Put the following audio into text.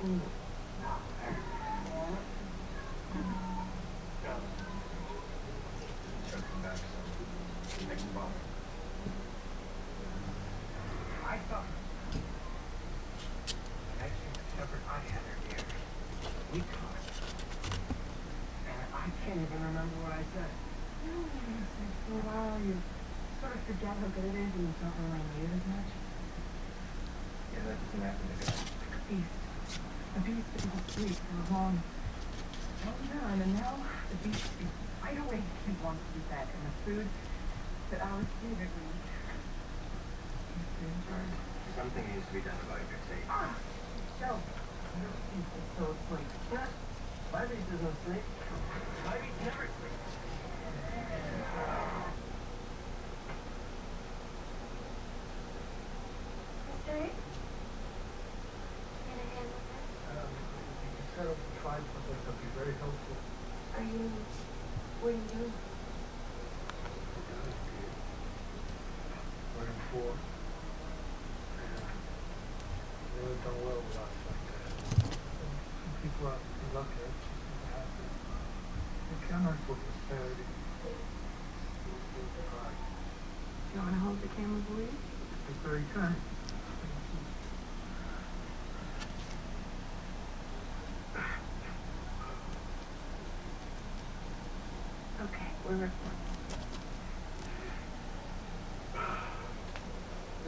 I thought the next shepherd I had her here, we caught it. And I can't even remember what I said. For a while, you sort of forget how good it is and you don't really need it as much. Yeah, that doesn't happen to me. A beast. A beast that was asleep for a long time, and now the beast is wide awake and wants to be fed, and the food that our favorite we eat. Something needs to be done about your tape. Joe, your beast is still asleep. What? My beast isn't asleep. My beast never sleeps. Mr. Rick? Can I handle this? If you set up and try something, that'd be very helpful. What are you doing? Learning four. And really done well with us like that. Some people are lucky. That's just what happens. They cannot for prosperity. Do you want to hold the camera for you? It's very kind. Okay, we're recording.